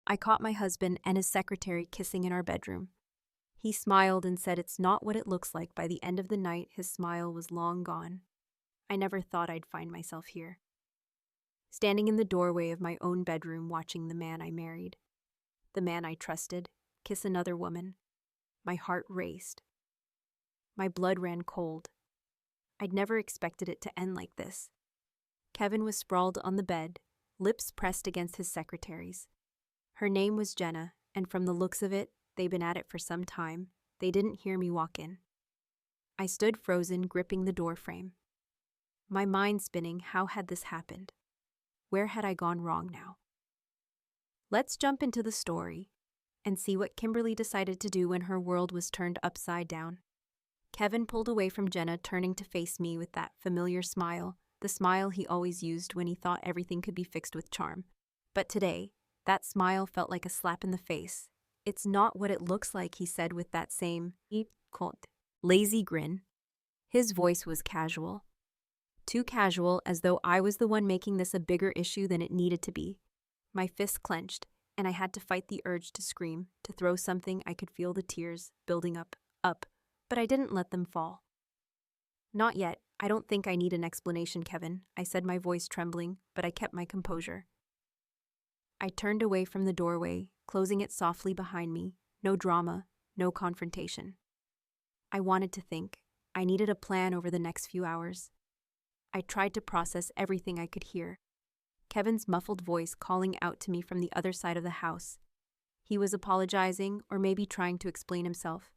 I caught my husband and his secretary kissing in our bedroom. He smiled and said it's not what it looks like. By the end of the night, his smile was long gone. I never thought I'd find myself here, standing in the doorway of my own bedroom watching the man I married, the man I trusted, kiss another woman. My heart raced. My blood ran cold. I'd never expected it to end like this. Kevin was sprawled on the bed, lips pressed against his secretary's. Her name was Jenna, and from the looks of it, they'd been at it for some time. They didn't hear me walk in. I stood frozen, gripping the doorframe. My mind spinning, how had this happened? Where had I gone wrong now? Let's jump into the story and see what Kimberly decided to do when her world was turned upside down. Kevin pulled away from Jenna, turning to face me with that familiar smile, the smile he always used when he thought everything could be fixed with charm. But today, that smile felt like a slap in the face. It's not what it looks like, he said with that same lazy grin. His voice was casual. Too casual, as though I was the one making this a bigger issue than it needed to be. My fists clenched, and I had to fight the urge to scream, to throw something. I could feel the tears building up, but I didn't let them fall. Not yet. I don't think I need an explanation, Kevin, I said, my voice trembling, but I kept my composure. I turned away from the doorway, closing it softly behind me. No drama, no confrontation. I wanted to think. I needed a plan over the next few hours. I tried to process everything I could hear. Kevin's muffled voice calling out to me from the other side of the house. He was apologizing, or maybe trying to explain himself.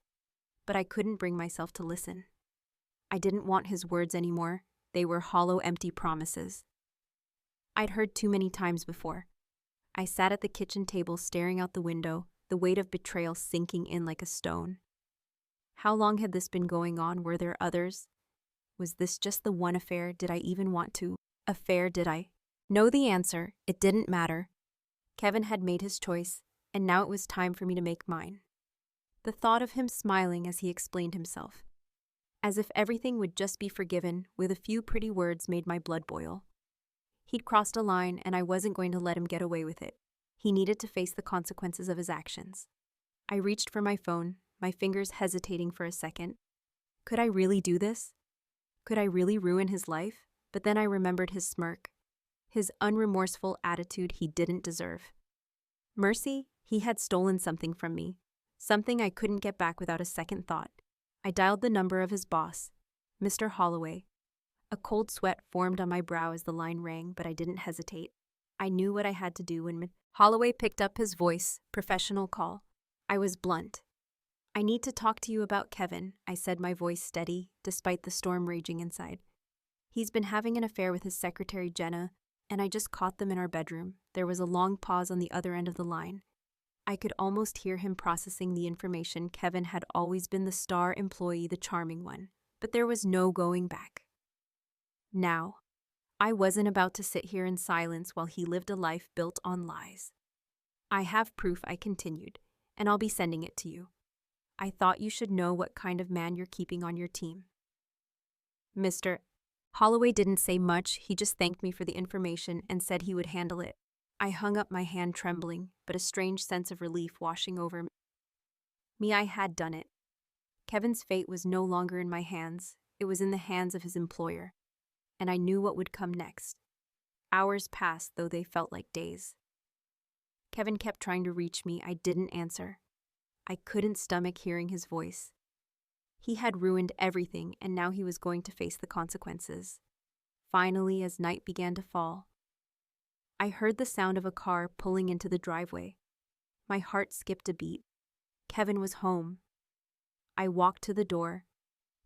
But I couldn't bring myself to listen. I didn't want his words anymore. They were hollow, empty promises I'd heard too many times before. I sat at the kitchen table staring out the window, the weight of betrayal sinking in like a stone. How long had this been going on? Were there others? Was this just the one affair? Did I even want to? Did I know the answer? It didn't matter. Kevin had made his choice, and now it was time for me to make mine. The thought of him smiling as he explained himself, as if everything would just be forgiven with a few pretty words, made my blood boil. He'd crossed a line, and I wasn't going to let him get away with it. He needed to face the consequences of his actions. I reached for my phone, my fingers hesitating for a second. Could I really do this? Could I really ruin his life? But then I remembered his smirk, his unremorseful attitude he didn't deserve. Mercy, he had stolen something from me, something I couldn't get back without a second thought. I dialed the number of his boss, Mr. Holloway. A cold sweat formed on my brow as the line rang, but I didn't hesitate. I knew what I had to do when Holloway picked up his voice, professional call. I was blunt. I need to talk to you about Kevin, I said, my voice steady, despite the storm raging inside. He's been having an affair with his secretary, Jenna, and I just caught them in our bedroom. There was a long pause on the other end of the line. I could almost hear him processing the information. Kevin had always been the star employee, the charming one, but there was no going back. Now, I wasn't about to sit here in silence while he lived a life built on lies. I have proof, I continued, and I'll be sending it to you. I thought you should know what kind of man you're keeping on your team. Mr. Holloway didn't say much. He just thanked me for the information and said he would handle it. I hung up my hand, trembling, but a strange sense of relief washing over me. I had done it. Kevin's fate was no longer in my hands. It was in the hands of his employer, and I knew what would come next. Hours passed, though they felt like days. Kevin kept trying to reach me. I didn't answer. I couldn't stomach hearing his voice. He had ruined everything, and now he was going to face the consequences. Finally, as night began to fall, I heard the sound of a car pulling into the driveway. My heart skipped a beat. Kevin was home. I walked to the door,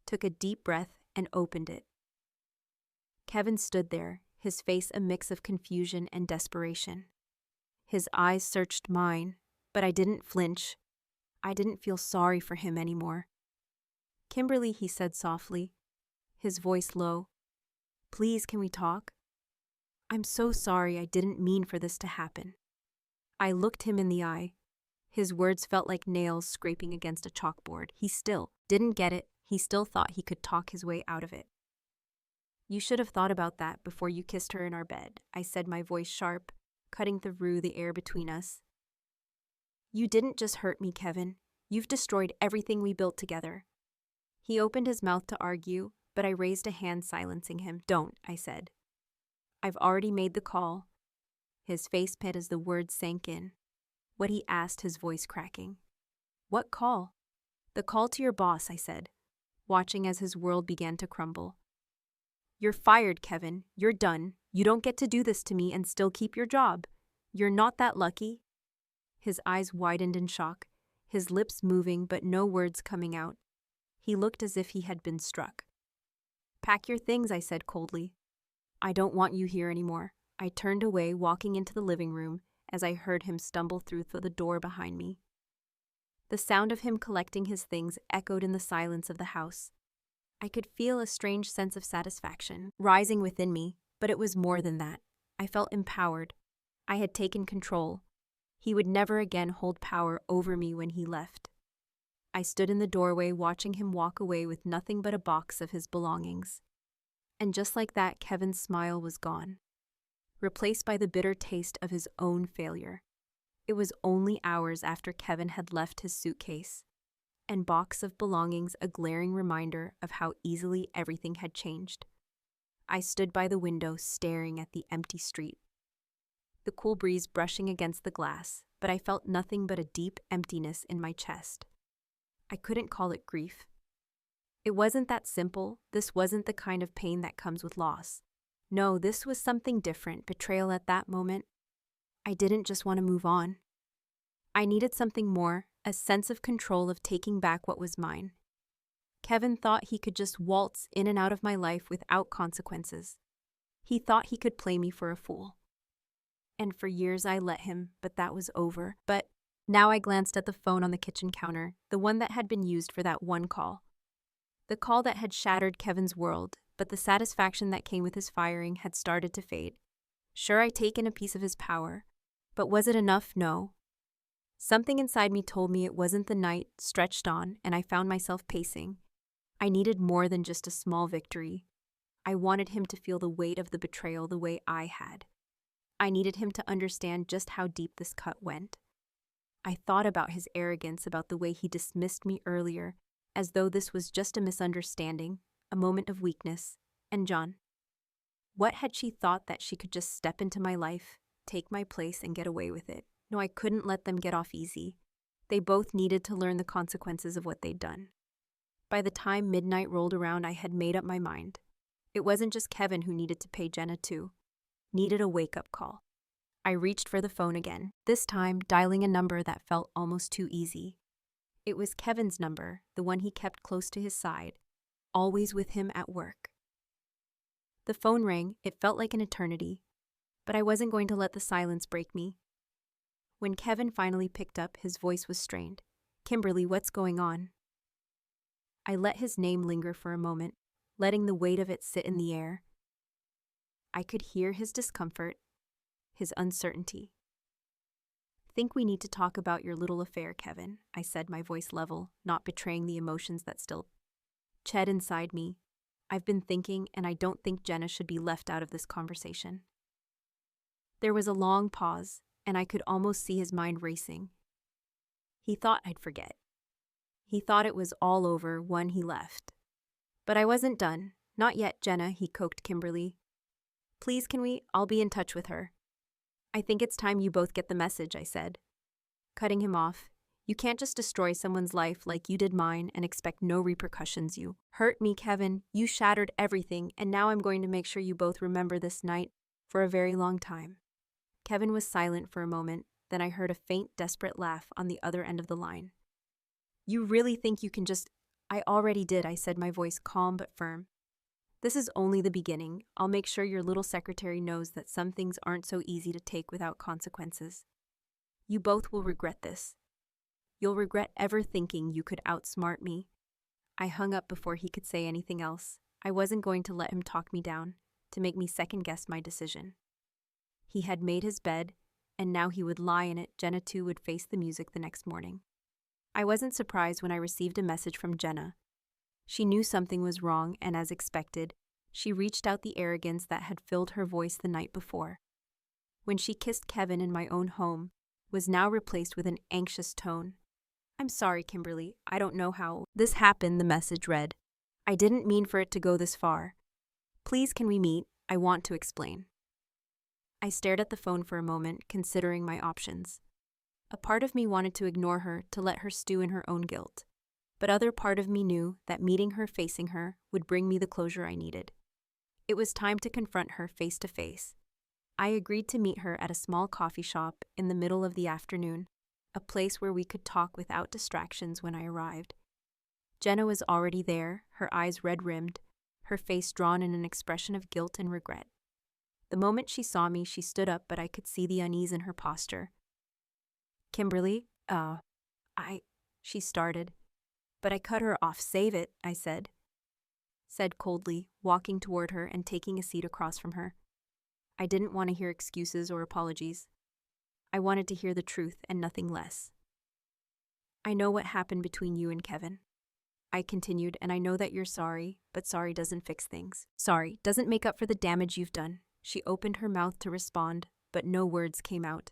took a deep breath, and opened it. Kevin stood there, his face a mix of confusion and desperation. His eyes searched mine, but I didn't flinch. I didn't feel sorry for him anymore. Kimberly, he said softly, his voice low. Please, can we talk? I'm so sorry. I didn't mean for this to happen. I looked him in the eye. His words felt like nails scraping against a chalkboard. He still didn't get it. He still thought he could talk his way out of it. You should have thought about that before you kissed her in our bed, I said, my voice sharp, cutting through the air between us. You didn't just hurt me, Kevin. You've destroyed everything we built together. He opened his mouth to argue, but I raised a hand silencing him. Don't, I said. I've already made the call. His face pit as the words sank in. What he asked, his voice cracking. What call? The call to your boss, I said, watching as his world began to crumble. You're fired, Kevin. You're done. You don't get to do this to me and still keep your job. You're not that lucky. His eyes widened in shock, his lips moving but no words coming out. He looked as if he had been struck. Pack your things, I said coldly. I don't want you here anymore. I turned away, walking into the living room, as I heard him stumble through the door behind me. The sound of him collecting his things echoed in the silence of the house. I could feel a strange sense of satisfaction rising within me, but it was more than that. I felt empowered. I had taken control. He would never again hold power over me when he left. I stood in the doorway watching him walk away with nothing but a box of his belongings. And just like that, Kevin's smile was gone, replaced by the bitter taste of his own failure. It was only hours after Kevin had left his suitcase and box of belongings, a glaring reminder of how easily everything had changed. I stood by the window staring at the empty street, the cool breeze brushing against the glass, but I felt nothing but a deep emptiness in my chest. I couldn't call it grief. It wasn't that simple. This wasn't the kind of pain that comes with loss. No, this was something different, betrayal at that moment. I didn't just want to move on. I needed something more, a sense of control of taking back what was mine. Kevin thought he could just waltz in and out of my life without consequences. He thought he could play me for a fool. And for years I let him, but that was over. But now I glanced at the phone on the kitchen counter, the one that had been used for that one call. The call that had shattered Kevin's world, but the satisfaction that came with his firing had started to fade. Sure, I'd taken a piece of his power, but was it enough? No. Something inside me told me it wasn't. The night stretched on, and I found myself pacing. I needed more than just a small victory. I wanted him to feel the weight of the betrayal the way I had. I needed him to understand just how deep this cut went. I thought about his arrogance, about the way he dismissed me earlier, as though this was just a misunderstanding, a moment of weakness. And John? What had she thought, that she could just step into my life, take my place, and get away with it? No, I couldn't let them get off easy. They both needed to learn the consequences of what they'd done. By the time midnight rolled around, I had made up my mind. It wasn't just Kevin who needed to pay Jenna too. Needed a wake-up call. I reached for the phone again, this time dialing a number that felt almost too easy. It was Kevin's number, the one he kept close to his side, always with him at work. The phone rang. It felt like an eternity, but I wasn't going to let the silence break me. When Kevin finally picked up, his voice was strained. Kimberly, what's going on? I let his name linger for a moment, letting the weight of it sit in the air. I could hear his discomfort, his uncertainty. Think we need to talk about your little affair, Kevin, I said, my voice level, not betraying the emotions that still ched inside me. I've been thinking, and I don't think Jenna should be left out of this conversation. There was a long pause, and I could almost see his mind racing. He thought I'd forget. He thought it was all over when he left. But I wasn't done. Not yet, Jenna, he coaxed Kimberly. Please, can we? I'll be in touch with her. I think it's time you both get the message, I said, cutting him off. You can't just destroy someone's life like you did mine and expect no repercussions. You hurt me, Kevin. You shattered everything, and now I'm going to make sure you both remember this night for a very long time. Kevin was silent for a moment, then I heard a faint, desperate laugh on the other end of the line. You really think you can just— I already did, I said, my voice calm but firm. This is only the beginning. I'll make sure your little secretary knows that some things aren't so easy to take without consequences. You both will regret this. You'll regret ever thinking you could outsmart me. I hung up before he could say anything else. I wasn't going to let him talk me down, to make me second-guess my decision. He had made his bed, and now he would lie in it. Jenna too would face the music the next morning. I wasn't surprised when I received a message from Jenna. She knew something was wrong, and as expected, she reached out the arrogance that had filled her voice the night before. When she kissed Kevin in my own home, was now replaced with an anxious tone. "I'm sorry, Kimberly. I don't know how this happened," the message read. "I didn't mean for it to go this far. Please, can we meet? I want to explain." I stared at the phone for a moment, considering my options. A part of me wanted to ignore her, to let her stew in her own guilt. But other part of me knew that meeting her, facing her, would bring me the closure I needed. It was time to confront her face to face. I agreed to meet her at a small coffee shop in the middle of the afternoon, a place where we could talk without distractions. When I arrived, Jenna was already there, her eyes red-rimmed, her face drawn in an expression of guilt and regret. The moment she saw me, she stood up, but I could see the unease in her posture. "Kimberly, she started. But I cut her off. "Save it," I said coldly, walking toward her and taking a seat across from her. I didn't want to hear excuses or apologies. I wanted to hear the truth and nothing less. "I know what happened between you and Kevin," I continued, "and I know that you're sorry, but sorry doesn't fix things. Sorry doesn't make up for the damage you've done." She opened her mouth to respond, but no words came out.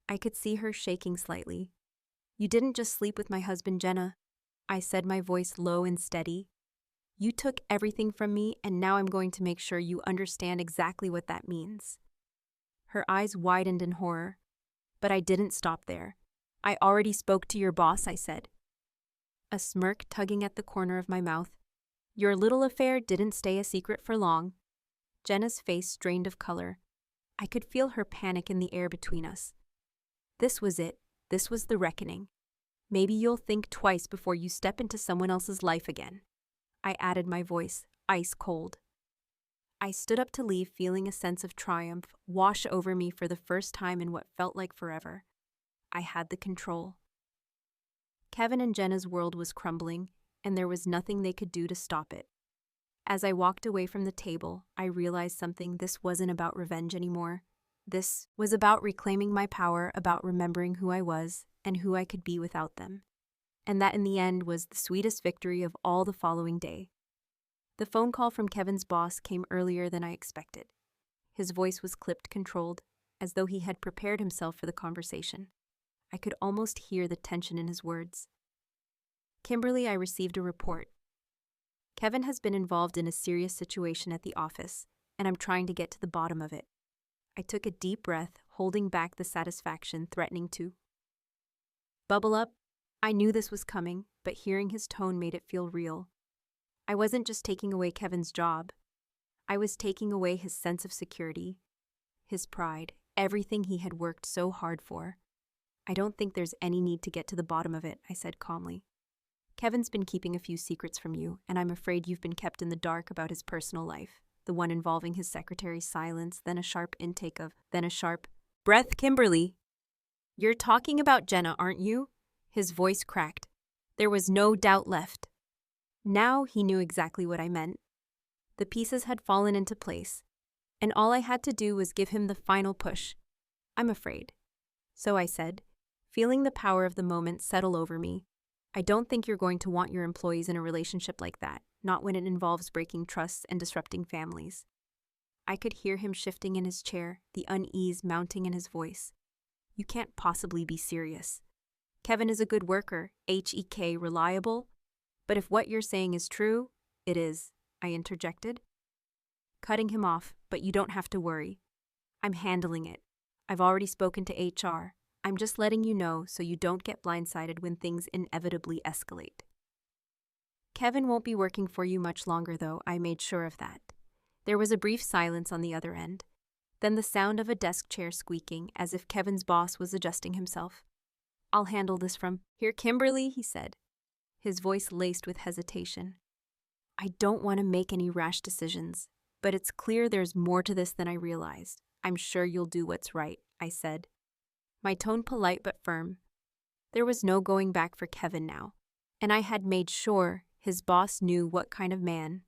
I could see her shaking slightly. "You didn't just sleep with my husband, Jenna," I said, my voice low and steady. "You took everything from me, and now I'm going to make sure you understand exactly what that means." Her eyes widened in horror, but I didn't stop there. "I already spoke to your boss," I said, a smirk tugging at the corner of my mouth. "Your little affair didn't stay a secret for long." Jenna's face drained of color. I could feel her panic in the air between us. This was it. This was the reckoning. "Maybe you'll think twice before you step into someone else's life again," I added, my voice ice cold. I stood up to leave, feeling a sense of triumph wash over me for the first time in what felt like forever. I had the control. Kevin and Jenna's world was crumbling, and there was nothing they could do to stop it. As I walked away from the table, I realized something. This wasn't about revenge anymore. This was about reclaiming my power, about remembering who I was and who I could be without them. And that, in the end, was the sweetest victory of all the following day. The phone call from Kevin's boss came earlier than I expected. His voice was clipped, controlled, as though he had prepared himself for the conversation. I could almost hear the tension in his words. "Kimberly, I received a report. Kevin has been involved in a serious situation at the office, and I'm trying to get to the bottom of it." I took a deep breath, holding back the satisfaction threatening to bubble up. I knew this was coming, but hearing his tone made it feel real. I wasn't just taking away Kevin's job. I was taking away his sense of security, his pride, everything he had worked so hard for. "I don't think there's any need to get to the bottom of it," I said calmly. "Kevin's been keeping a few secrets from you, and I'm afraid you've been kept in the dark about his personal life, the one involving his secretary's silence, then a sharp breath. Kimberly, you're talking about Jenna, aren't you?" His voice cracked. There was no doubt left. Now he knew exactly what I meant. The pieces had fallen into place, and all I had to do was give him the final push. "I'm afraid." So I said, feeling the power of the moment settle over me, "I don't think you're going to want your employees in a relationship like that, not when it involves breaking trusts and disrupting families." I could hear him shifting in his chair, the unease mounting in his voice. "You can't possibly be serious. Kevin is a good worker, reliable. But if what you're saying is true, it is," I interjected, cutting him off. "But you don't have to worry. I'm handling it. I've already spoken to HR. I'm just letting you know so you don't get blindsided when things inevitably escalate." "Kevin won't be working for you much longer, though," I made sure of that. There was a brief silence on the other end, then the sound of a desk chair squeaking, as if Kevin's boss was adjusting himself. "I'll handle this from here, Kimberly," he said, his voice laced with hesitation. "I don't want to make any rash decisions, but it's clear there's more to this than I realized. I'm sure you'll do what's right," I said, my tone polite but firm. There was no going back for Kevin now, and I had made sure his boss knew what kind of man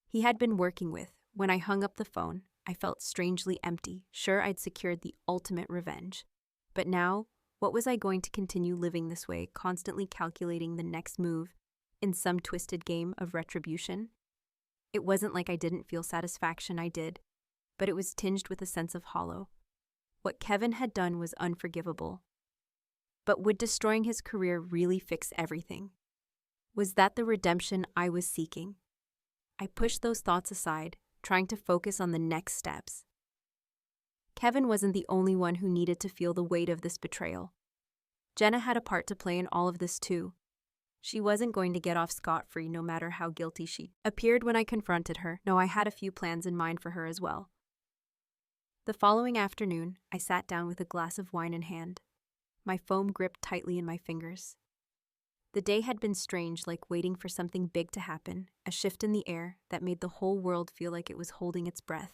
he had been working with. When I hung up the phone, I felt strangely empty, sure I'd secured the ultimate revenge. But now, what was I going to continue living this way, constantly calculating the next move in some twisted game of retribution? It wasn't like I didn't feel satisfaction, I did, but it was tinged with a sense of hollow. What Kevin had done was unforgivable. But would destroying his career really fix everything? Was that the redemption I was seeking? I pushed those thoughts aside, trying to focus on the next steps. Kevin wasn't the only one who needed to feel the weight of this betrayal. Jenna had a part to play in all of this too. She wasn't going to get off scot-free no matter how guilty she appeared when I confronted her. No, I had a few plans in mind for her as well. The following afternoon, I sat down with a glass of wine in hand, my foam gripped tightly in my fingers. The day had been strange, like waiting for something big to happen, a shift in the air that made the whole world feel like it was holding its breath.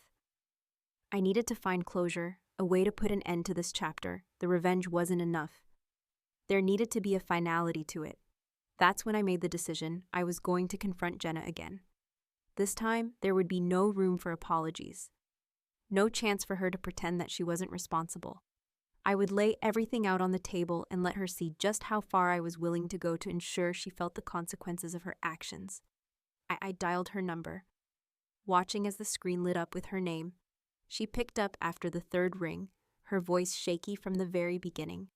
I needed to find closure, a way to put an end to this chapter. The revenge wasn't enough. There needed to be a finality to it. That's when I made the decision I was going to confront Jenna again. This time, there would be no room for apologies. No chance for her to pretend that she wasn't responsible. I would lay everything out on the table and let her see just how far I was willing to go to ensure she felt the consequences of her actions. I dialed her number, watching as the screen lit up with her name. She picked up after the third ring, her voice shaky from the very beginning.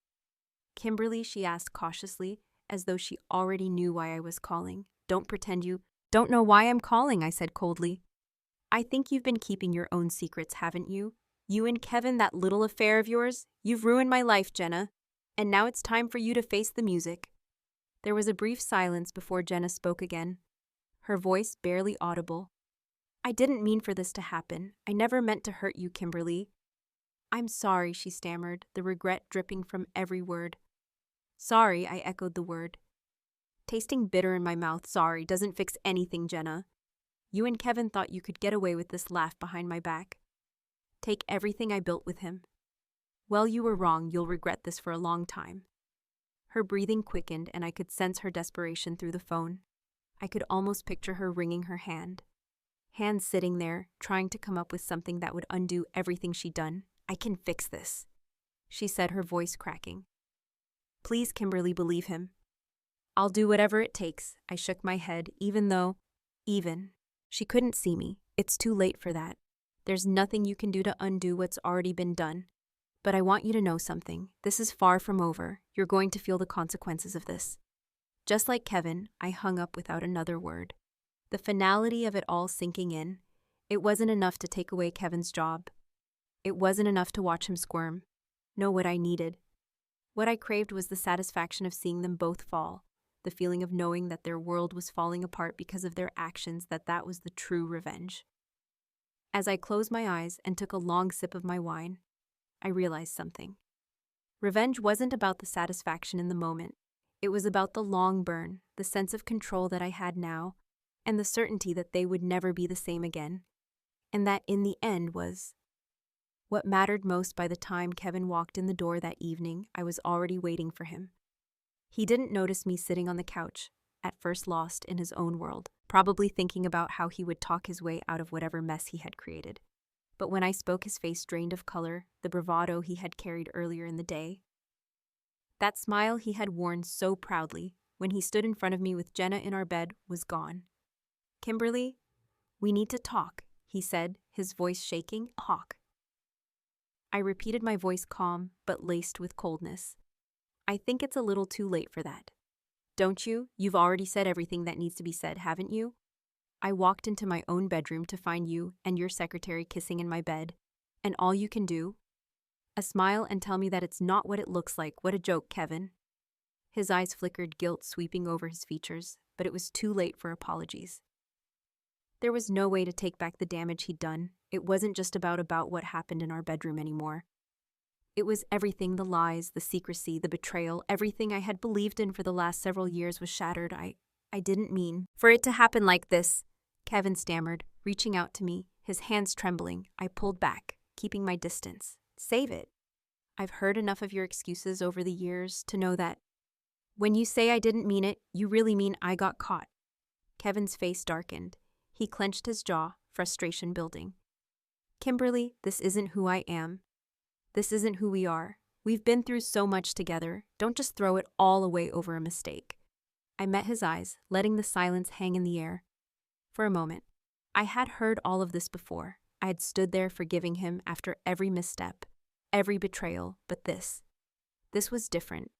"Kimberly," she asked cautiously, as though she already knew why I was calling. "Don't pretend you don't know why I'm calling," I said coldly. "I think you've been keeping your own secrets, haven't you? You and Kevin, that little affair of yours? You've ruined my life, Jenna. And now it's time for you to face the music." There was a brief silence before Jenna spoke again, her voice barely audible. "I didn't mean for this to happen. I never meant to hurt you, Kimberly." "I'm sorry," she stammered, the regret dripping from every word. "Sorry," I echoed the word, tasting bitter in my mouth. "Sorry doesn't fix anything, Jenna. You and Kevin thought you could get away with this laugh behind my back. Take everything I built with him. Well, you were wrong. You'll regret this for a long time." Her breathing quickened, and I could sense her desperation through the phone. I could almost picture her wringing her hand sitting there, trying to come up with something that would undo everything she'd done. "I can fix this," she said, her voice cracking. "Please, Kimberly, believe him." "I'll do whatever it takes." I shook my head, even. She couldn't see me. "It's too late for that. There's nothing you can do to undo what's already been done. But I want you to know something. This is far from over. You're going to feel the consequences of this." Just like Kevin, I hung up without another word. The finality of it all sinking in. It wasn't enough to take away Kevin's job. It wasn't enough to watch him squirm. No, what I needed, what I craved, was the satisfaction of seeing them both fall, the feeling of knowing that their world was falling apart because of their actions, that was the true revenge. As I closed my eyes and took a long sip of my wine, I realized something. Revenge wasn't about the satisfaction in the moment. It was about the long burn, the sense of control that I had now, and the certainty that they would never be the same again. And that, in the end, was what mattered most. By the time Kevin walked in the door that evening, I was already waiting for him. He didn't notice me sitting on the couch, at first lost in his own world, probably thinking about how he would talk his way out of whatever mess he had created. But when I spoke, his face drained of color, the bravado he had carried earlier in the day. That smile he had worn so proudly when he stood in front of me with Jenna in our bed was gone. "Kimberly, we need to talk," he said, his voice shaking. "Talk." I repeated, my voice calm but laced with coldness. "I think it's a little too late for that. Don't you? You've already said everything that needs to be said, haven't you?" I walked into my own bedroom to find you and your secretary kissing in my bed. "And all you can do? A smile and tell me that it's not what it looks like. What a joke, Kevin." His eyes flickered, guilt sweeping over his features, but it was too late for apologies. There was no way to take back the damage he'd done. It wasn't just about what happened in our bedroom anymore. It was everything. The lies, the secrecy, the betrayal, everything I had believed in for the last several years was shattered. I didn't mean for it to happen like this," Kevin stammered, reaching out to me, his hands trembling. I pulled back, keeping my distance. "Save it. I've heard enough of your excuses over the years to know that when you say I didn't mean it, you really mean I got caught." Kevin's face darkened. He clenched his jaw, frustration building. "Kimberly, this isn't who I am. This isn't who we are. We've been through so much together. Don't just throw it all away over a mistake." I met his eyes, letting the silence hang in the air. For a moment, I had heard all of this before. I had stood there forgiving him after every misstep. every betrayal, but this. This was different.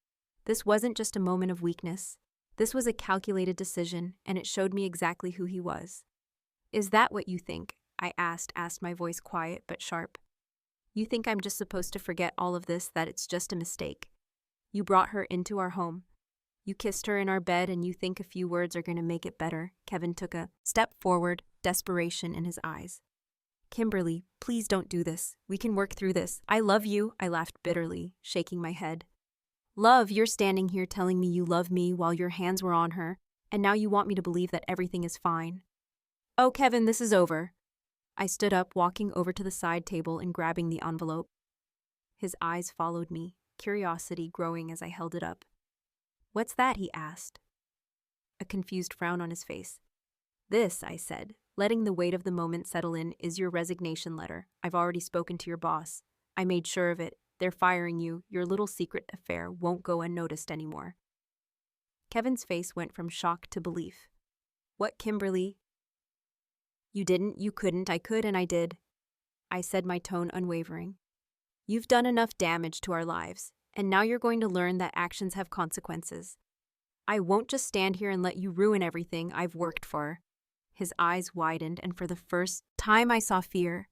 This wasn't just a moment of weakness. This was a calculated decision, and it showed me exactly who he was. Is that what you think? I asked my voice quiet but sharp. You think I'm just supposed to forget all of this, that it's just a mistake? You brought her into our home. You kissed her in our bed, and you think a few words are going to make it better. Kevin took a step forward, desperation in his eyes. Kimberly, please don't do this. We can work through this. I love you, I laughed bitterly, shaking my head. Love, you're standing here telling me you love me while your hands were on her, and now you want me to believe that everything is fine. Oh, Kevin, this is over. I stood up, walking over to the side table and grabbing the envelope. His eyes followed me, curiosity growing as I held it up. What's that? He asked, a confused frown on his face. This, I said, letting the weight of the moment settle in, is your resignation letter. I've already spoken to your boss. I made sure of it. They're firing you. Your little secret affair won't go unnoticed anymore. Kevin's face went from shock to belief. What, Kimberly? You didn't, you couldn't, I could, and I did. I said, my tone unwavering. You've done enough damage to our lives, and now you're going to learn that actions have consequences. I won't just stand here and let you ruin everything I've worked for. His eyes widened, and for the first time I saw fear.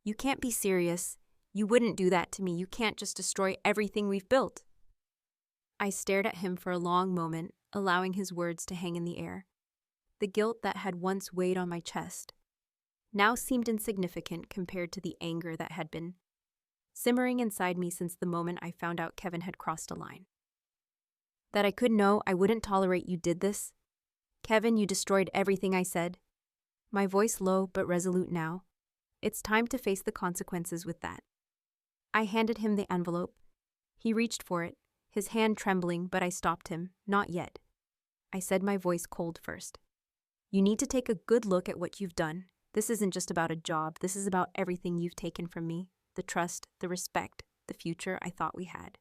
You can't be serious. You wouldn't do that to me. You can't just destroy everything we've built. I stared at him for a long moment, allowing his words to hang in the air. The guilt that had once weighed on my chest now seemed insignificant compared to the anger that had been simmering inside me since the moment I found out Kevin had crossed a line. That I could know I wouldn't tolerate you did this. Kevin, you destroyed everything I said. My voice low but resolute now. It's time to face the consequences with that. I handed him the envelope. He reached for it, his hand trembling, but I stopped him. Not yet. I said, my voice cold first. You need to take a good look at what you've done. This isn't just about a job. This is about everything you've taken from me. The trust, the respect, the future I thought we had.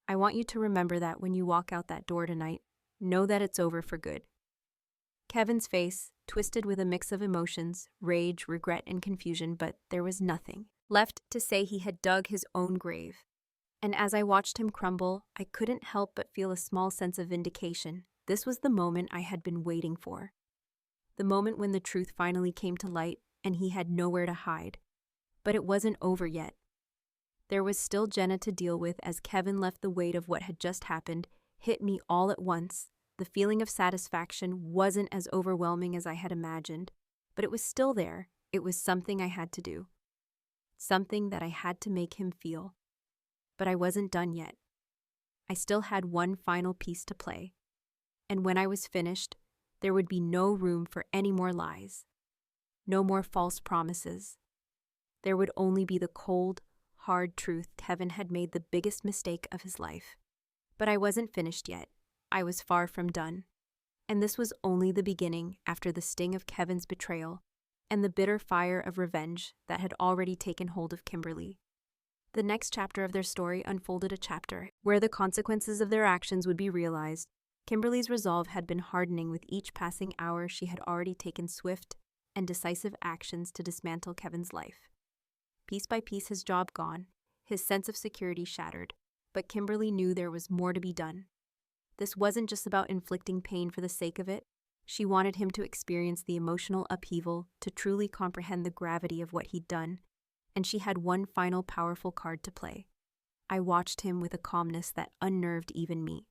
I want you to remember that when you walk out that door tonight. Know that it's over for good. Kevin's face, twisted with a mix of emotions, rage, regret, and confusion, but there was nothing left to say he had dug his own grave. And as I watched him crumble, I couldn't help but feel a small sense of vindication. This was the moment I had been waiting for. The moment when the truth finally came to light and he had nowhere to hide. But it wasn't over yet. There was still Jenna to deal with as Kevin left. The weight of what had just happened hit me all at once. The feeling of satisfaction wasn't as overwhelming as I had imagined, but it was still there. It was something I had to do. Something that I had to make him feel. But I wasn't done yet. I still had one final piece to play. And when I was finished, there would be no room for any more lies. No more false promises. There would only be the cold, hard truth. Kevin had made the biggest mistake of his life. But I wasn't finished yet. I was far from done. And this was only the beginning after the sting of Kevin's betrayal and the bitter fire of revenge that had already taken hold of Kimberly. The next chapter of their story unfolded, a chapter where the consequences of their actions would be realized. Kimberly's resolve had been hardening with each passing hour. She had already taken swift and decisive actions to dismantle Kevin's life. Piece by piece, his job gone, his sense of security shattered. But Kimberly knew there was more to be done. This wasn't just about inflicting pain for the sake of it. She wanted him to experience the emotional upheaval, to truly comprehend the gravity of what he'd done, and she had one final powerful card to play. I watched him with a calmness that unnerved even me.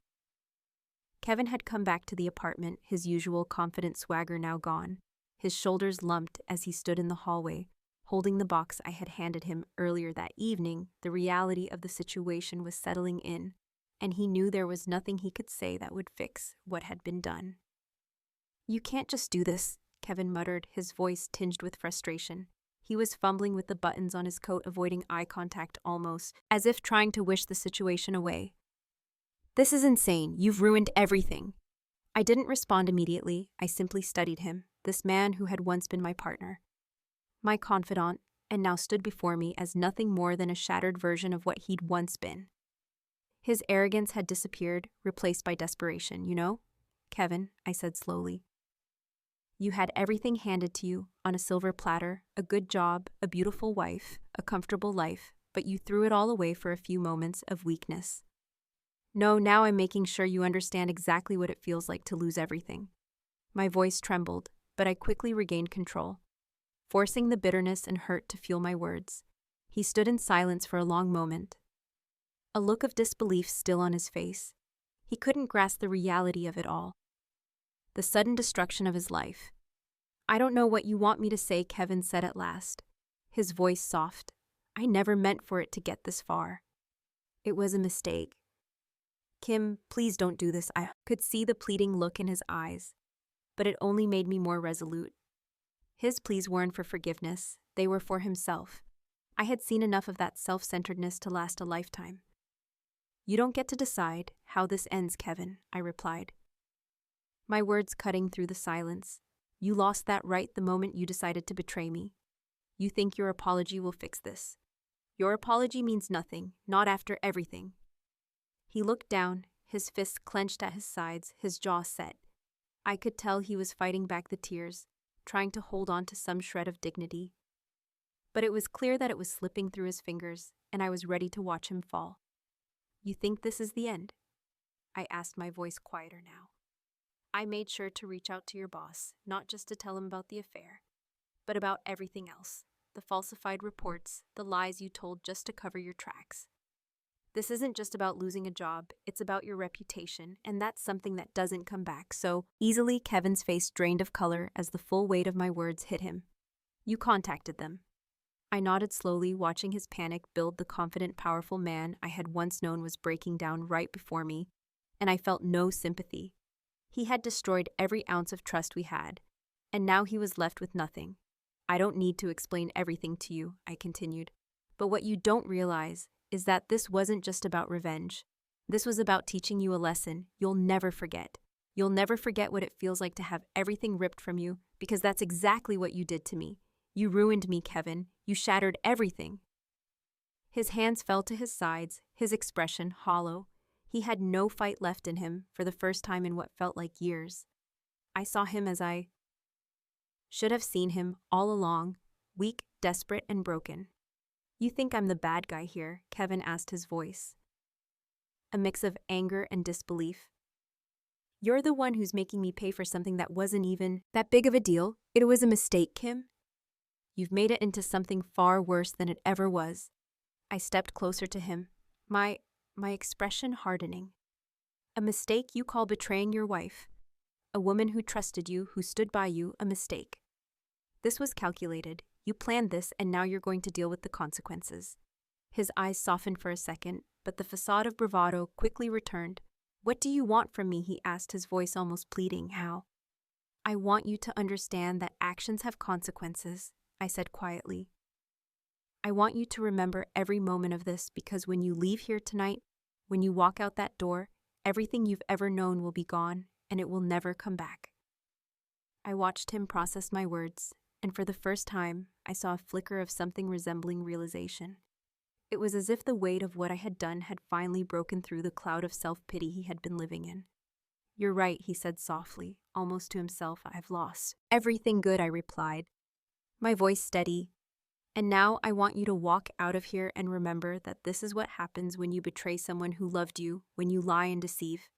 Kevin had come back to the apartment, his usual confident swagger now gone. His shoulders lumped as he stood in the hallway, holding the box I had handed him earlier that evening. The reality of the situation was settling in, and he knew there was nothing he could say that would fix what had been done. You can't just do this, Kevin muttered, his voice tinged with frustration. He was fumbling with the buttons on his coat, avoiding eye contact almost, as if trying to wish the situation away. This is insane. You've ruined everything. I didn't respond immediately. I simply studied him, this man who had once been my partner, my confidant, and now stood before me as nothing more than a shattered version of what he'd once been. His arrogance had disappeared, replaced by desperation, you know? Kevin, I said slowly. You had everything handed to you on a silver platter, a good job, a beautiful wife, a comfortable life, but you threw it all away for a few moments of weakness. No, now I'm making sure you understand exactly what it feels like to lose everything. My voice trembled, but I quickly regained control, forcing the bitterness and hurt to fuel my words. He stood in silence for a long moment, a look of disbelief still on his face. He couldn't grasp the reality of it all. The sudden destruction of his life. I don't know what you want me to say, Kevin said at last, his voice soft. I never meant for it to get this far. It was a mistake. Kim, please don't do this. I could see the pleading look in his eyes, but it only made me more resolute. His pleas weren't for forgiveness, they were for himself. I had seen enough of that self-centeredness to last a lifetime. You don't get to decide how this ends, Kevin, I replied, my words cutting through the silence. You lost that right the moment you decided to betray me. You think your apology will fix this. Your apology means nothing, not after everything. He looked down, his fists clenched at his sides, his jaw set. I could tell he was fighting back the tears, trying to hold on to some shred of dignity. But it was clear that it was slipping through his fingers, and I was ready to watch him fall. You think this is the end? I asked, my voice quieter now. I made sure to reach out to your boss, not just to tell him about the affair, but about everything else. The falsified reports, the lies you told just to cover your tracks. This isn't just about losing a job, it's about your reputation, and that's something that doesn't come back so easily. Kevin's face drained of color as the full weight of my words hit him. You contacted them. I nodded slowly, watching his panic build. The confident, powerful man I had once known was breaking down right before me, and I felt no sympathy. He had destroyed every ounce of trust we had, and now he was left with nothing. I don't need to explain everything to you, I continued, but what you don't realize is that this wasn't just about revenge. This was about teaching you a lesson you'll never forget. You'll never forget what it feels like to have everything ripped from you, because that's exactly what you did to me. You ruined me, Kevin. You shattered everything. His hands fell to his sides, his expression hollow. He had no fight left in him for the first time in what felt like years. I saw him as I should have seen him all along, weak, desperate, and broken. You think I'm the bad guy here? Kevin asked, his voice a mix of anger and disbelief. You're the one who's making me pay for something that wasn't even that big of a deal. It was a mistake, Kim. You've made it into something far worse than it ever was. I stepped closer to him, my expression hardening. A mistake you call betraying your wife. A woman who trusted you, who stood by you, a mistake. This was calculated. You planned this, and now you're going to deal with the consequences. His eyes softened for a second, but the facade of bravado quickly returned. What do you want from me? He asked, his voice almost pleading. How? I want you to understand that actions have consequences, I said quietly. I want you to remember every moment of this, because when you leave here tonight, when you walk out that door, everything you've ever known will be gone, and it will never come back. I watched him process my words, and for the first time, I saw a flicker of something resembling realization. It was as if the weight of what I had done had finally broken through the cloud of self-pity he had been living in. You're right, he said softly, almost to himself. I've lost everything good, I replied, my voice steady. And now I want you to walk out of here and remember that this is what happens when you betray someone who loved you, when you lie and deceive.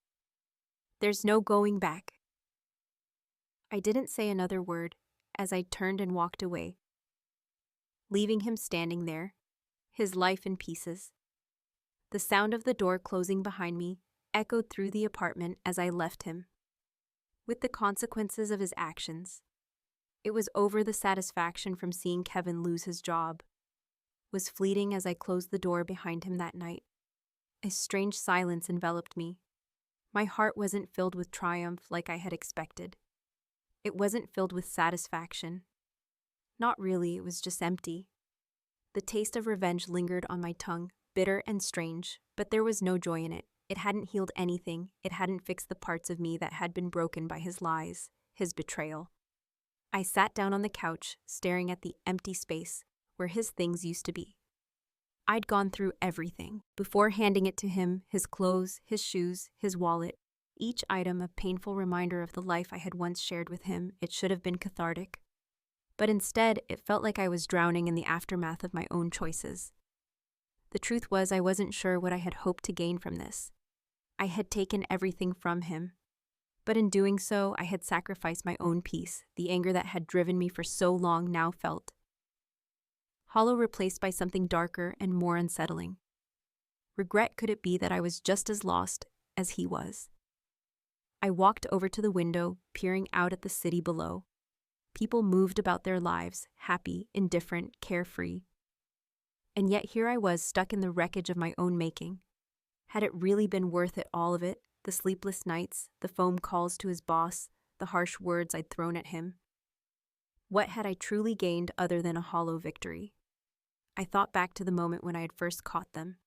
There's no going back. I didn't say another word as I turned and walked away, leaving him standing there, his life in pieces. The sound of the door closing behind me echoed through the apartment as I left him. With the consequences of his actions, it was over. The satisfaction from seeing Kevin lose his job was fleeting as I closed the door behind him that night. A strange silence enveloped me. My heart wasn't filled with triumph like I had expected. It wasn't filled with satisfaction. Not really, it was just empty. The taste of revenge lingered on my tongue, bitter and strange, but there was no joy in it. It hadn't healed anything. It hadn't fixed the parts of me that had been broken by his lies, his betrayal. I sat down on the couch, staring at the empty space where his things used to be. I'd gone through everything. Before handing it to him, his clothes, his shoes, his wallet, each item a painful reminder of the life I had once shared with him. It should have been cathartic. But instead, it felt like I was drowning in the aftermath of my own choices. The truth was, I wasn't sure what I had hoped to gain from this. I had taken everything from him. But in doing so, I had sacrificed my own peace. The anger that had driven me for so long now felt hollow, replaced by something darker and more unsettling. Regret. Could it be that I was just as lost as he was? I walked over to the window, peering out at the city below. People moved about their lives, happy, indifferent, carefree. And yet here I was, stuck in the wreckage of my own making. Had it really been worth it, all of it? The sleepless nights, the phone calls to his boss, the harsh words I'd thrown at him. What had I truly gained other than a hollow victory? I thought back to the moment when I had first caught them.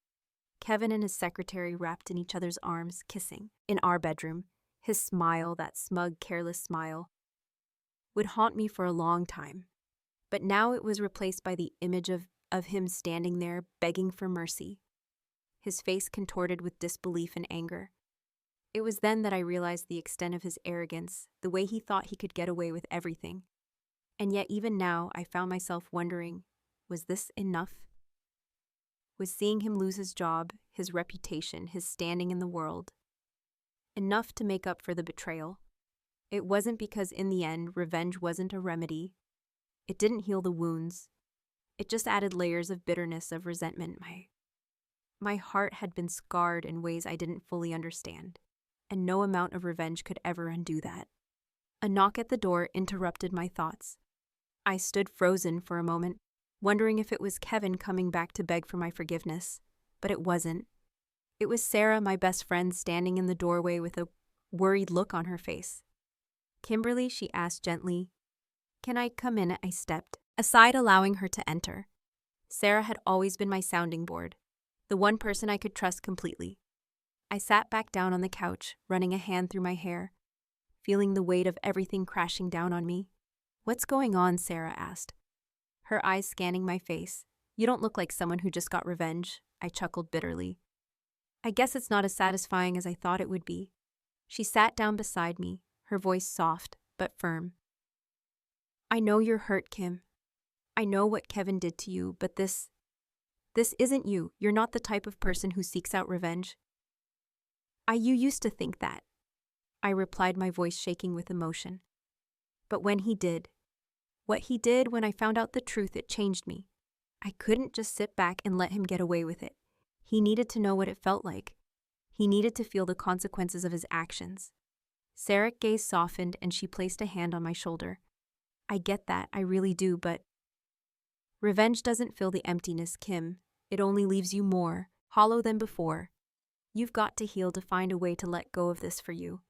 Kevin and his secretary wrapped in each other's arms, kissing, in our bedroom. His smile, that smug, careless smile, would haunt me for a long time. But now it was replaced by the image of him standing there, begging for mercy, his face contorted with disbelief and anger. It was then that I realized the extent of his arrogance, the way he thought he could get away with everything. And yet even now, I found myself wondering, was this enough? Was seeing him lose his job, his reputation, his standing in the world, enough to make up for the betrayal? It wasn't, because in the end, revenge wasn't a remedy. It didn't heal the wounds. It just added layers of bitterness, of resentment. My heart had been scarred in ways I didn't fully understand, and no amount of revenge could ever undo that. A knock at the door interrupted my thoughts. I stood frozen for a moment, wondering if it was Kevin coming back to beg for my forgiveness. But it wasn't. It was Sarah, my best friend, standing in the doorway with a worried look on her face. "Kimberly," she asked gently. "Can I come in?" I stepped aside, allowing her to enter. Sarah had always been my sounding board, the one person I could trust completely. I sat back down on the couch, running a hand through my hair, feeling the weight of everything crashing down on me. "What's going on?" Sarah asked, her eyes scanning my face. "You don't look like someone who just got revenge," I chuckled bitterly. "I guess it's not as satisfying as I thought it would be." She sat down beside me, her voice soft but firm. "I know you're hurt, Kim. I know what Kevin did to you, but this isn't you. You're not the type of person who seeks out revenge." You used to think that," I replied, my voice shaking with emotion. "But when he did, what he did when I found out the truth, it changed me. I couldn't just sit back and let him get away with it. He needed to know what it felt like. He needed to feel the consequences of his actions." Sarah's gaze softened and she placed a hand on my shoulder. "I get that, I really do, but revenge doesn't fill the emptiness, Kim. It only leaves you more hollow than before. You've got to heal, to find a way to let go of this for you,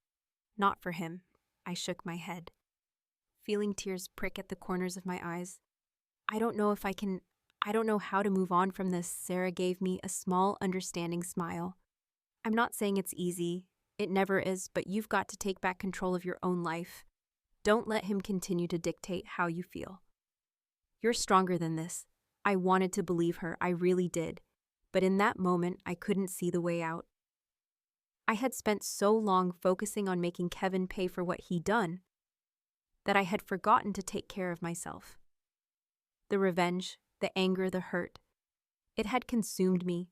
not for him." I shook my head, feeling tears prick at the corners of my eyes. I don't know how to move on from this." Sarah gave me a small, understanding smile. "I'm not saying it's easy. It never is, but you've got to take back control of your own life. Don't let him continue to dictate how you feel. You're stronger than this." I wanted to believe her, I really did. But in that moment, I couldn't see the way out. I had spent so long focusing on making Kevin pay for what he'd done that I had forgotten to take care of myself. The revenge, the anger, the hurt, it had consumed me,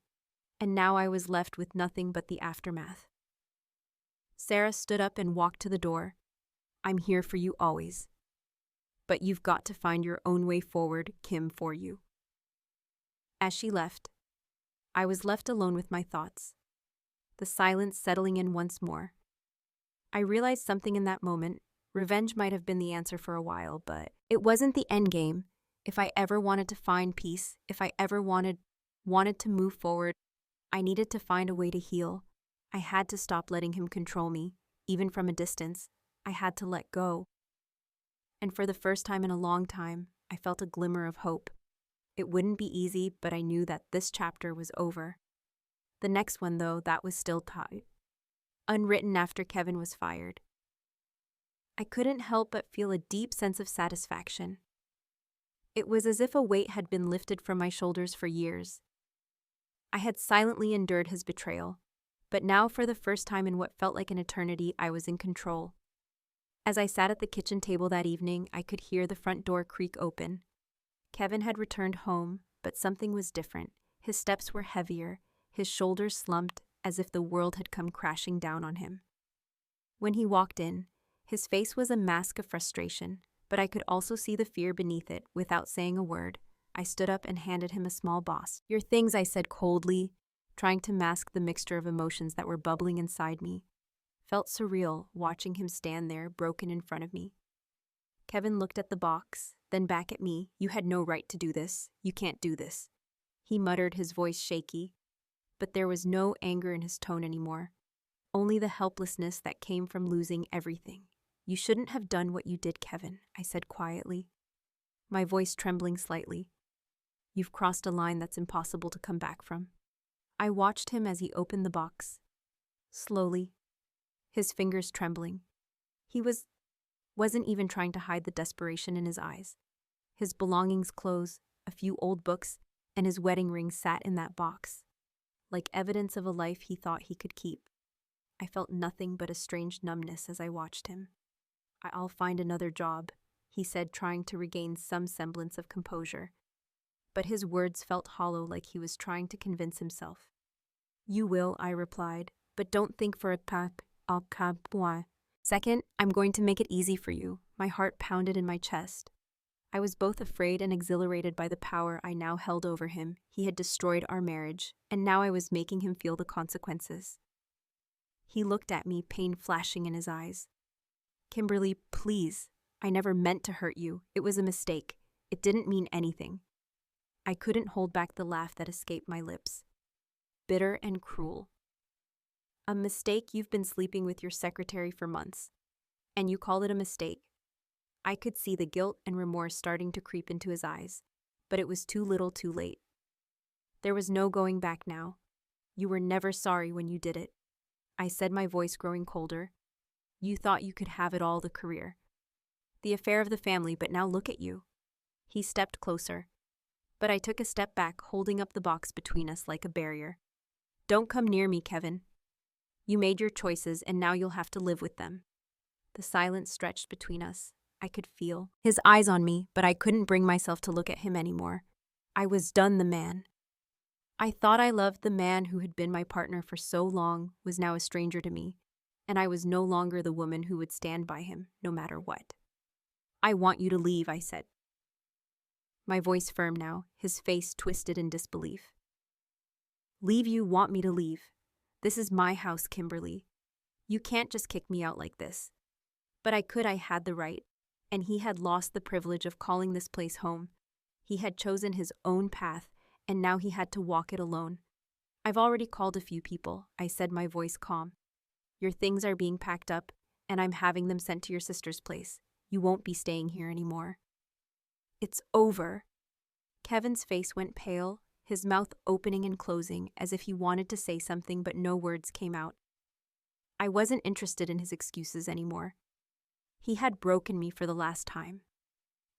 and now I was left with nothing but the aftermath. Sarah stood up and walked to the door. "I'm here for you always. But you've got to find your own way forward, Kim, for you." As she left, I was left alone with my thoughts, the silence settling in once more. I realized something in that moment. Revenge might have been the answer for a while, but it wasn't the end game. If I ever wanted to find peace, if I ever wanted to move forward, I needed to find a way to heal. I had to stop letting him control me, even from a distance. I had to let go. And for the first time in a long time, I felt a glimmer of hope. It wouldn't be easy, but I knew that this chapter was over. The next one, though, that was still tied, unwritten after Kevin was fired. I couldn't help but feel a deep sense of satisfaction. It was as if a weight had been lifted from my shoulders for years. I had silently endured his betrayal, but now for the first time in what felt like an eternity, I was in control. As I sat at the kitchen table that evening, I could hear the front door creak open. Kevin had returned home, but something was different. His steps were heavier, his shoulders slumped as if the world had come crashing down on him. When he walked in, his face was a mask of frustration, but I could also see the fear beneath it. Without saying a word, I stood up and handed him a small box. "Your things," I said coldly, trying to mask the mixture of emotions that were bubbling inside me. Felt surreal watching him stand there, broken in front of me. Kevin looked at the box, then back at me. "You had no right to do this. You can't do this," he muttered, his voice shaky. But there was no anger in his tone anymore, only the helplessness that came from losing everything. "You shouldn't have done what you did, Kevin," I said quietly, my voice trembling slightly. "You've crossed a line that's impossible to come back from." I watched him as he opened the box. Slowly, his fingers trembling. He wasn't even trying to hide the desperation in his eyes. His belongings, clothes, a few old books, and his wedding ring sat in that box, like evidence of a life he thought he could keep. I felt nothing but a strange numbness as I watched him. "I'll find another job," he said, trying to regain some semblance of composure. But his words felt hollow, like he was trying to convince himself. "You will," I replied, "but don't think for a pack. I'll cabwa. Second, I'm going to make it easy for you." My heart pounded in my chest. I was both afraid and exhilarated by the power I now held over him. He had destroyed our marriage, and now I was making him feel the consequences. He looked at me, pain flashing in his eyes. "Kimberly, please. I never meant to hurt you. It was a mistake. It didn't mean anything." I couldn't hold back the laugh that escaped my lips. Bitter and cruel. "A mistake? You've been sleeping with your secretary for months, and you call it a mistake?" I could see the guilt and remorse starting to creep into his eyes, but it was too little too late. There was no going back now. "You were never sorry when you did it," I said, my voice growing colder. "You thought you could have it all, the career, the affair of the family, but now look at you." He stepped closer, but I took a step back, holding up the box between us like a barrier. "Don't come near me, Kevin. You made your choices, and now you'll have to live with them." The silence stretched between us. I could feel his eyes on me, but I couldn't bring myself to look at him anymore. I was done. The man I thought I loved, the man who had been my partner for so long, was now a stranger to me, and I was no longer the woman who would stand by him, no matter what. "I want you to leave," I said, my voice firm now, his face twisted in disbelief. "Leave? You want me to leave? This is my house, Kimberly. You can't just kick me out like this." But I could. I had the right, and he had lost the privilege of calling this place home. He had chosen his own path, and now he had to walk it alone. "I've already called a few people," I said, my voice calm. "Your things are being packed up, and I'm having them sent to your sister's place. You won't be staying here anymore." "It's over." Kevin's face went pale, his mouth opening and closing as if he wanted to say something, but no words came out. I wasn't interested in his excuses anymore. He had broken me for the last time.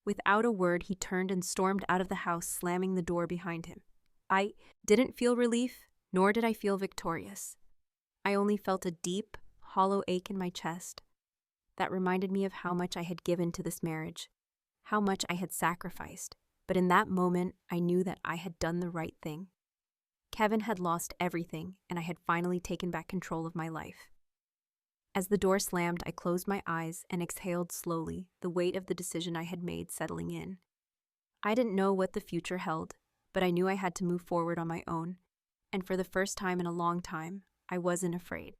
Without a word, he turned and stormed out of the house, slamming the door behind him. I didn't feel relief, nor did I feel victorious. I only felt a deep, hollow ache in my chest that reminded me of how much I had given to this marriage, how much I had sacrificed. But in that moment, I knew that I had done the right thing. Kevin had lost everything, and I had finally taken back control of my life. As the door slammed, I closed my eyes and exhaled slowly, the weight of the decision I had made settling in. I didn't know what the future held, but I knew I had to move forward on my own, and for the first time in a long time, I wasn't afraid.